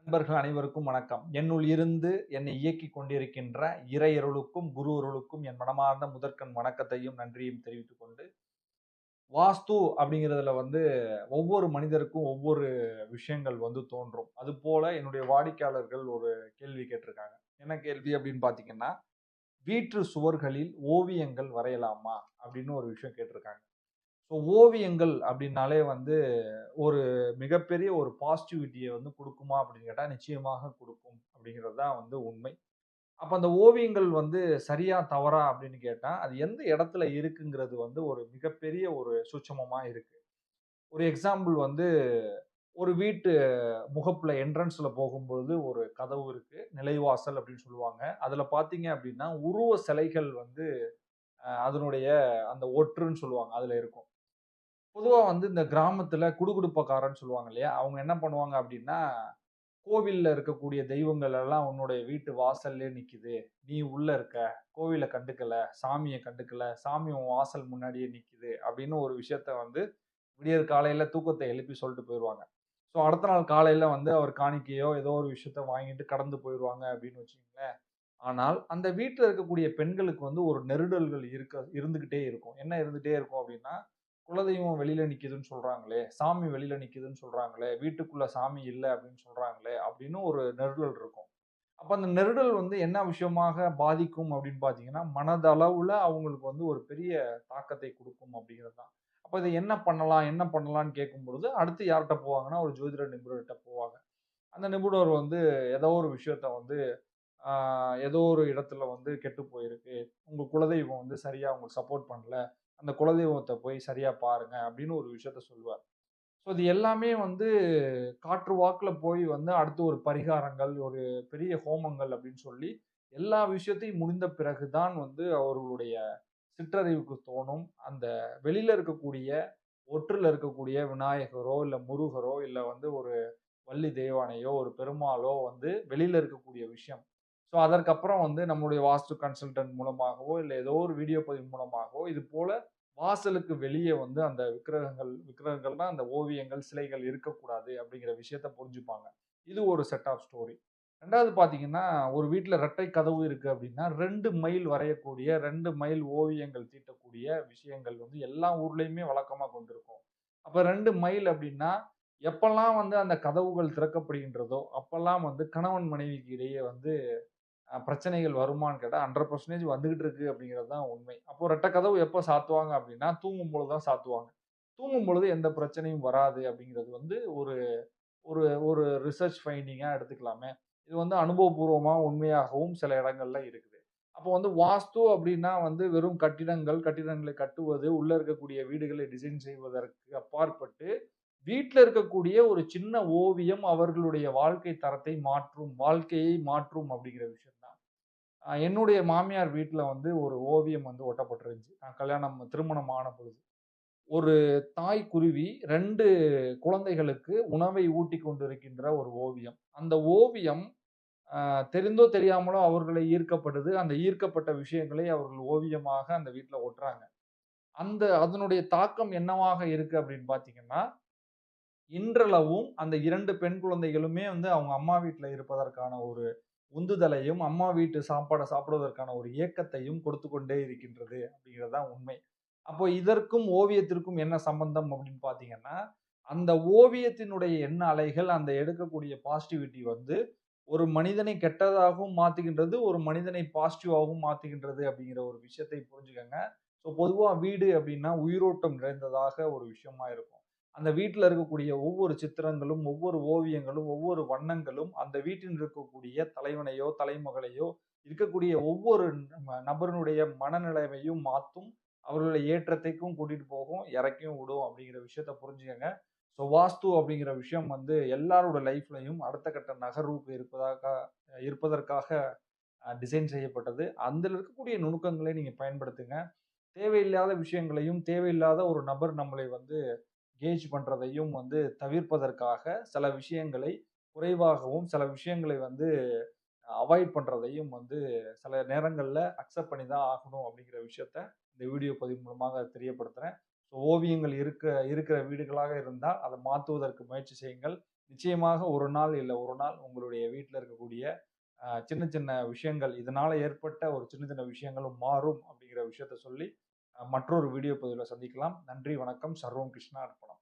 நண்பர்கள் அனைவருக்கும் வணக்கம். என்னுள் இருந்து என்னை இயக்கிக் கொண்டிருக்கின்ற இறையருளுக்கும், குரு அருளுக்கும் என் மனமார்ந்த முதற்கண் வணக்கத்தையும், நன்றியும் தெரிவித்துக் கொண்டு, வாஸ்து அப்படிங்கிறதுல ஒவ்வொரு மனிதருக்கும் ஒவ்வொரு விஷயங்கள் தோன்றும். அதுபோல என்னுடைய வாடிக்கையாளர்கள் ஒரு கேள்வி கேட்டிருக்காங்க. என்ன கேள்வி அப்படின்னு பார்த்தீங்கன்னா, "வீட்டு சுவர்களில் ஓவியங்கள் வரையலாமா?" அப்படின்னு ஒரு விஷயம் கேட்டிருக்காங்க. ஸோ ஓவியங்கள் அப்படின்னாலே ஒரு மிகப்பெரிய ஒரு பாசிட்டிவிட்டிய குடுக்குமா அப்படின்னு கேட்டா, நிச்சயமாக குடுக்கும் அப்படிங்கிறது தான் உண்மை. அப்ப அந்த ஓவியங்கள் சரியா, தவறா அப்படின்னு கேட்டா, அது எந்த இடத்துல இருக்குங்கிறது ஒரு மிகப்பெரிய ஒரு சூட்சமமா இருக்கு. ஒரு எக்ஸாம்பிள் ஒரு வீட்டு முகப்புல என்ட்ரன்ஸ்ல போகும்பொழுது ஒரு கதவு இருக்கு. நிலைவாசல் அப்படின்னு சொல்லுவாங்க. அதுல பார்த்தீங்க அப்படின்னா, உருவ சிலைகள் அதனுடைய அந்த ஒற்றுன்னு சொல்லுவாங்க. அதுல இருக்கும். பொதுவா இந்த கிராமத்துல குடுகுடுப்பக்காரன்னு சொல்லுவாங்க இல்லையா? அவங்க என்ன பண்ணுவாங்க அப்டின்னா, கோவில்ல இருக்கக்கூடிய தெய்வங்கள் எல்லாம் உன்னுடைய வீட்டு வாசல்லயே நிக்குது. நீ உள்ள இருக்க. கோவில கண்டுக்கல, சாமிய கண்டுக்கல, சாமி உன் வாசல் முன்னாடியே நிக்குது அப்டின்னு ஒரு விஷயத்த விடியற் காலையில தூக்கத்த எழுப்பி சொல்ட்டு போயிருவாங்க. ஸோ அடுத்த நாள் காலையில அவர் காணிக்கையோ, ஏதோ ஒரு விஷயத்த வாங்கிட்டு கடந்து போயிருவாங்க அப்டின்னு வச்சுக்கங்களேன். ஆனால் அந்த வீட்ல இருக்கக்கூடிய பெண்களுக்கு ஒரு நெருடல்கள் இருந்துகிட்டே இருக்கும். என்ன இருந்துட்டே இருக்கும் அப்டின்னா, குலதெய்வம் வெளியில நிக்குதுன்னு சொல்றாங்களே, சாமி வெளியில நிக்குதுன்னு சொல்றாங்களே, வீட்டுக்குள்ள சாமி இல்ல அப்டின்னு சொல்றாங்களே அப்டின்னு ஒரு நெருடல் இருக்கும். அப்ப அந்த நெருடல் என்ன விஷயமாக பாதிக்கும் அப்டின்னு பார்த்தீங்கன்னா, மனதளவுல அவங்களுக்கு ஒரு பெரிய தாக்கத்தை குடுக்கும் அப்டிங்கிறது தான். அப்ப இத என்ன பண்ணலாம்? என்ன பண்ணலான்னு கேட்கும்பொழுது, அடுத்து யார்ட்ட போவாங்கன்னா, ஒரு ஜோதிட நிபுணர்ட்ட போவாங்க. அந்த நிபுணர் ஏதோ ஒரு விஷயத்த ஆ ஏதோ ஒரு இடத்துல கெட்டு போயிருக்கு. உங்க குலதெய்வம் சரியா உங்களுக்கு சப்போர்ட் பண்ணல. அந்த குலதெய்வத்த போய் சரியா பாருங்க அப்படின்னு ஒரு விஷயத்த சொல்லுவார். ஸோ இது எல்லாமே காற்று வாக்குல போய் அடுத்து ஒரு பரிகாரங்கள், ஒரு பெரிய ஹோமங்கள் அப்படின்னு சொல்லி எல்லா விஷயத்தையும் முடிந்த பிறகு தான் அவர்களுடைய சிற்றறிவுக்கு தோணும். அந்த வெளியில இருக்கக்கூடிய ஒற்றுல இருக்கக்கூடிய விநாயகரோ, இல்ல முருகரோ, இல்ல ஒரு வள்ளி தெய்வானையோ, ஒரு பெருமாளோ வெளியில இருக்கக்கூடிய விஷயம். ஸோ அதற்கப்புறம் நம்முடைய வாஸ்து கன்சல்டன்ட் மூலமாகவோ, இல்ல ஏதோ ஒரு வீடியோ பதிவு மூலமாகவோ, இது போல வாசலுக்கு வெளிய அந்த விக்கிரகங்கள்னா அந்த ஓவியங்கள், சிலைகள் இருக்கக்கூடாது அப்படிங்கிற விஷயத்த புரிஞ்சுப்பாங்க. இது ஒரு செட் ஆஃப் ஸ்டோரி. 2வது பார்த்தீங்கன்னா, ஒரு வீட்ல இரட்டை கதவு இருக்கு அப்படின்னா, 2 மைல் வரையக்கூடிய, 2 மைல் ஓவியங்கள் தீட்டக்கூடிய விஷயங்கள் எல்லா ஊர்லயுமே வழக்கமா கொண்டிருக்கும். அப்ப 2 மைல் அப்படின்னா, எப்பல்லாம் அந்த கதவுகள் திறக்கப்படுகின்றதோ, அப்பல்லாம் கணவன் மனைவிக்கு இடையே பிரச்சனைகள் வருமான்னு கேட்டா 100% வந்துகிட்டு இருக்கு அப்படிங்கிறது தான் உண்மை. அப்போ ரெட்ட கதவு எப்ப சாத்துவாங்க அப்படின்னா, தூங்கும்பொழுது தான் சாத்துவாங்க. தூங்கும்பொழுது எந்த பிரச்சனையும் வராது அப்படிங்கிறது ஒரு ஒரு ஒரு ரிசர்ச் ஃபைண்டிங்கா எடுத்துக்கலாமே. இது அனுபவபூர்வமா உண்மையாகவும் சில இடங்கள்ல இருக்குது. அப்போ வாஸ்து அப்படின்னா வெறும் கட்டிடங்கள், கட்டிடங்களை கட்டுவது, உள்ள இருக்கக்கூடிய வீடுகளை டிசைன் செய்வதற்கு அப்பாற்பட்டு, வீட்ல இருக்கக்கூடிய ஒரு சின்ன ஓவியம் அவர்களுடைய வாழ்க்கை தரத்தை மாற்றும், வாழ்க்கையை மாற்றும் அப்படிங்கிற விஷயம் தான். என்னுடைய மாமியார் வீட்ல ஒரு ஓவியம் ஒட்டப்பட்டிருந்துச்சு. நான் திருமணம் ஆன பொழுது. ஒரு தாய் குருவி 2 குழந்தைகளுக்கு உணவை ஊட்டிக் கொண்டிருக்கின்ற ஒரு ஓவியம். அந்த ஓவியம் அ தெரிந்தோ தெரியாமலோ அவர்களை ஈர்க்கப்படுது. அந்த ஈர்க்கப்பட்ட விஷயங்களை அவர்கள் ஓவியமாக அந்த வீட்ல ஒட்டுறாங்க. அதனுடைய தாக்கம் என்னவாக இருக்கு அப்படின்னு பார்த்தீங்கன்னா, இன்றளவும் அந்த 2 பெண் குழந்தைகளுமே அவங்க அம்மா வீட்ல இருப்பதற்கான ஒரு உந்துதலையும், அம்மா வீட்டு சாப்பாட சாப்பிடுவதற்கான ஒரு ஏக்கத்தையும் கொடுத்துக் கொண்டே இருக்கின்றது அப்படிங்கிறது தான் உண்மை. அப்போ இதற்கும் ஓவியத்திற்கும் என்ன சம்பந்தம் அப்படின்னு பார்த்தீங்கன்னா, அந்த ஓவியத்தினுடைய எண்ண அலைகள், அந்த எடுக்கக்கூடிய பாசிட்டிவிட்டி ஒரு மனிதனை கெட்டதாகவும் மாத்துகின்றது, ஒரு மனிதனை பாசிட்டிவாவும் மாத்துகின்றது அப்படிங்கிற ஒரு விஷயத்தை புரிஞ்சுக்கங்க. ஸோ பொதுவா வீடு அப்படின்னா உயிரோட்டம் நிறைந்ததாக ஒரு விஷயமா இருக்கும். அந்த வீட்ல இருக்கக்கூடிய ஒவ்வொரு சித்திரங்களும், ஒவ்வொரு ஓவியங்களும், ஒவ்வொரு வண்ணங்களும் அந்த வீட்டில் இருக்கக்கூடிய தலைவனையோ, தலைமகளையோ, இருக்கக்கூடிய ஒவ்வொரு நபரினுடைய மனநிலைமையும் மாத்தும். அவர்களுடைய ஏற்றத்தைக்கும் கூட்டிட்டு போகும், இறக்கியும் விடும் அப்படிங்கிற விஷயத்த புரிஞ்சுக்கங்க. ஸோ வாஸ்து அப்படிங்கிற விஷயம் எல்லாரோட லைஃப்லயும் அடுத்த கட்ட நகர்வுக்கு இருப்பதற்காக டிசைன் செய்யப்பட்டது. அதில இருக்கக்கூடிய நுணுக்கங்களை நீங்க பயன்படுத்துங்க. தேவையில்லாத விஷயங்களையும், தேவையில்லாத ஒரு நபர் நம்மளை கேஜ் பண்றதையும் தவிர்ப்பதற்காக சில விஷயங்களை குறைவாகவும், சில விஷயங்களை அவாய்ட் பண்றதையும் சில நேரங்கள்ல அக்செப்ட் பண்ணி தான் ஆகணும் அப்படிங்கிற விஷயத்த இந்த வீடியோ பதிவு மூலமாக தெரியப்படுத்துறேன். ஸோ ஓவியங்கள் இருக்கிற வீடுகளாக இருந்தால், அத மாத்துவதற்கு முயற்சி செய்யுங்கள். நிச்சயமாக ஒரு நாள் இல்ல ஒரு நாள் உங்களுடைய வீட்ல இருக்கக்கூடிய சின்ன சின்ன விஷயங்கள், இதனால ஏற்பட்ட ஒரு சின்ன சின்ன விஷயங்களும் மாறும் அப்படிங்கிற விஷயத்த சொல்லி, மற்றொரு வீடியோ பதிவுல சந்திக்கலாம். நன்றி, வணக்கம். சர்வம் கிருஷ்ணா அர்ப்பணம்.